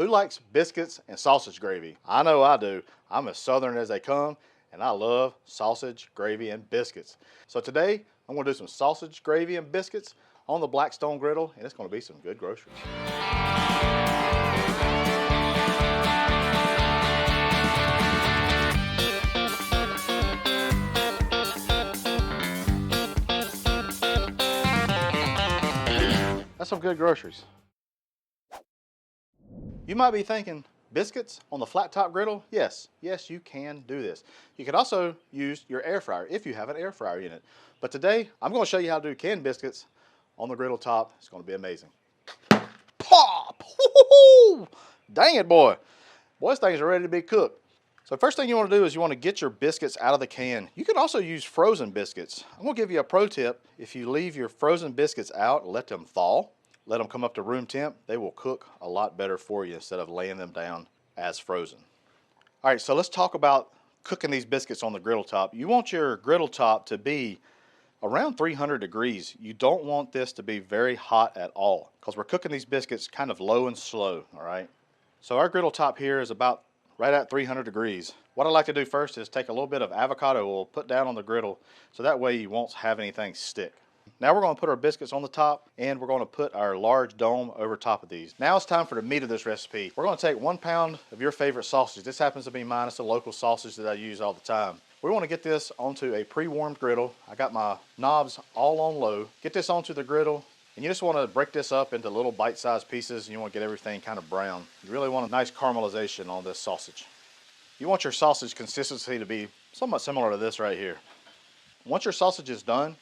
Who likes biscuits and sausage gravy? I know I do. I'm as southern as they come, and I love sausage, gravy, and biscuits. So today, I'm gonna do some sausage, gravy, and biscuits on the Blackstone Griddle, and it's gonna be some good groceries. That's some good groceries. You might be thinking, biscuits on the flat top griddle? Yes, you can do this. You can also use your air fryer if you have an air fryer in it. But today, I'm going to show you how to do canned biscuits on the griddle top. It's going to be amazing. Pop! Woo-hoo-hoo! Dang it, boy. Boy, these things are ready to be cooked. So first thing you want to do is you want to get your biscuits out of the can. You can also use frozen biscuits. I'm going to give you a pro tip. If you leave your frozen biscuits out, let them thaw, let them come up to room temp, they will cook a lot better for you instead of laying them down as frozen. All right, so let's talk about cooking these biscuits on the griddle top. You want your griddle top to be around 300 degrees. You don't want this to be very hot at all because we're cooking these biscuits kind of low and slow, all right? So our griddle top here is about right at 300 degrees. What I like to do first is take a little bit of avocado oil, put down on the griddle, so that way you won't have anything stick. Now we're going to put our biscuits on the top, and we're going to put our large dome over top of these. Now it's time for the meat of this recipe. We're going to take 1 pound of your favorite sausage. This happens to be mine. It's a local sausage that I use all the time. We want to get this onto a pre-warmed griddle. I got my knobs all on low. Get this onto the griddle, and you just want to break this up into little bite-sized pieces, and you want to get everything kind of brown. You really want a nice caramelization on this sausage. You want your sausage consistency to be somewhat similar to this right here. Once your sausage is done,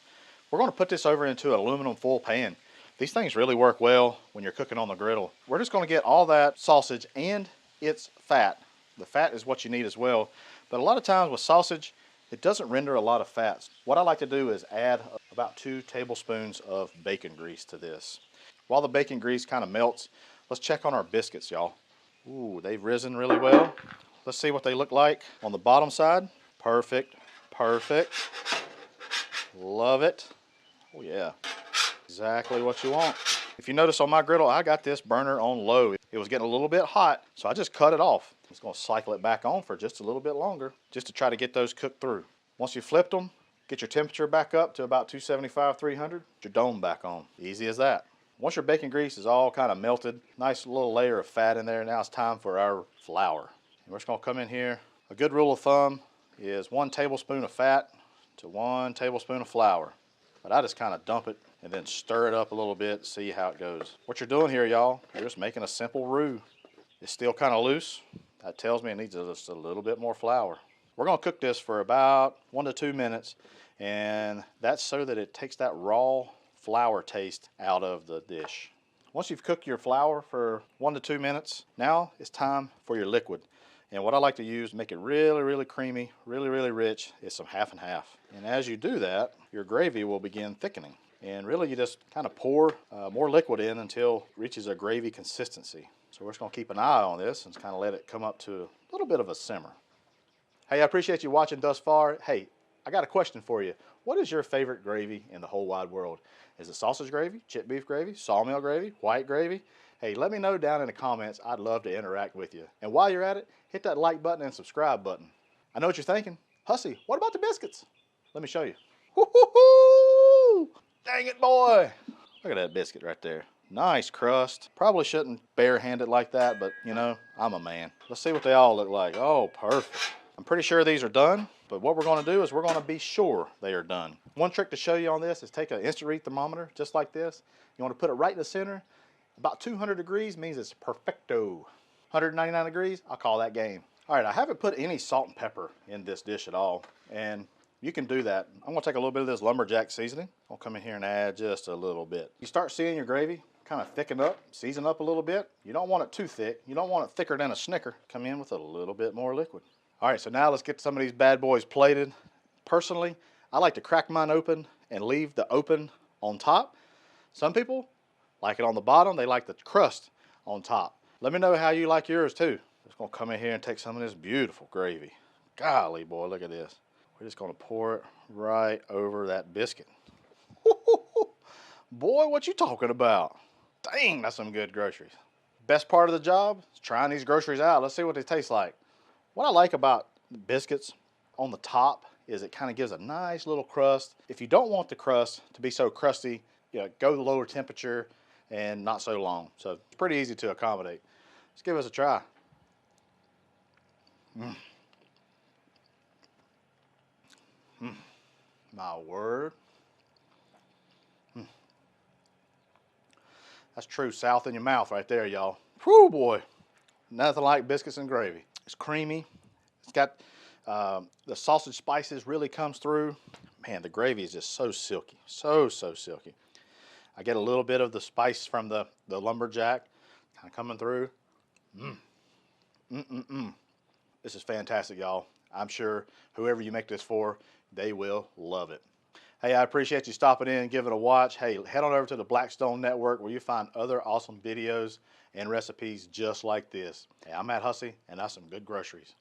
we're going to put this over into an aluminum foil pan. These things really work well when you're cooking on the griddle. We're just going to get all that sausage and its fat. The fat is what you need as well. But a lot of times with sausage, it doesn't render a lot of fats. What I like to do is add about 2 tablespoons of bacon grease to this. While the bacon grease kind of melts, let's check on our biscuits, y'all. Ooh, they've risen really well. Let's see what they look like on the bottom side. Perfect, perfect. Love it. Oh yeah, exactly what you want. If you notice on my griddle, I got this burner on low. It was getting a little bit hot, so I just cut it off. I'm just gonna cycle it back on for just a little bit longer, just to try to get those cooked through. Once you flipped them, get your temperature back up to about 275, 300, get your dome back on. Easy as that. Once your bacon grease is all kind of melted, nice little layer of fat in there, now it's time for our flour. And we're just gonna come in here. A good rule of thumb is 1 tablespoon of fat to 1 tablespoon of flour. But I just kind of dump it and then stir it up a little bit, see how it goes. What you're doing here, y'all, you're just making a simple roux. It's still kind of loose. That tells me it needs just a little bit more flour. We're going to cook this for about 1 to 2 minutes, and that's so that it takes that raw flour taste out of the dish. Once you've cooked your flour for 1 to 2 minutes, now it's time for your liquid. And what I like to use to make it really, really creamy, really, really rich is some half and half. And as you do that, your gravy will begin thickening. And really you just kind of pour more liquid in until it reaches a gravy consistency. So we're just going to keep an eye on this and kind of let it come up to a little bit of a simmer. Hey, I appreciate you watching thus far. Hey, I got a question for you. What is your favorite gravy in the whole wide world? Is it sausage gravy, chipped beef gravy, sawmill gravy, white gravy? Hey, let me know down in the comments. I'd love to interact with you. And while you're at it, hit that like button and subscribe button. I know what you're thinking. Hussy, what about the biscuits? Let me show you. Woo-hoo-hoo! Dang it, boy. Look at that biscuit right there. Nice crust. Probably shouldn't barehand it like that, but you know, I'm a man. Let's see what they all look like. Oh, perfect. I'm pretty sure these are done, but what we're going to do is we're going to be sure they are done. One trick to show you on this is take an instant read thermometer, just like this. You want to put it right in the center. About 200 degrees means it's perfecto. 199 degrees, I'll call that game. All right, I haven't put any salt and pepper in this dish at all, and you can do that. I'm gonna take a little bit of this lumberjack seasoning. I'll come in here and add just a little bit. You start seeing your gravy kind of thicken up, season up a little bit. You don't want it too thick. You don't want it thicker than a Snicker. Come in with a little bit more liquid. All right, so now let's get some of these bad boys plated. Personally, I like to crack mine open and leave the open on top. Some people like it on the bottom. They like the crust on top. Let me know how you like yours too. Just gonna come in here and take some of this beautiful gravy. Golly, boy, look at this. We're just gonna pour it right over that biscuit. Boy, what you talking about? Dang, that's some good groceries. best part of the job is trying these groceries out. Let's see what they taste like. What I like about biscuits on the top is it kind of gives a nice little crust. If you don't want the crust to be so crusty, go to lower temperature and not so long. So it's pretty easy to accommodate. Let's give us a try. My word. That's true South in your mouth right there, y'all. Whew, boy. Nothing like biscuits and gravy. It's creamy. It's got the sausage spices really comes through. Man, the gravy is just so silky. So silky. I get a little bit of the spice from the lumberjack kind of coming through. This is fantastic, y'all. I'm sure whoever you make this for, they will love it. Hey, I appreciate you stopping in and giving it a watch. Hey, head on over to the Blackstone Network where you find other awesome videos and recipes just like this. Hey, I'm Matt Hussey, and that's some good groceries.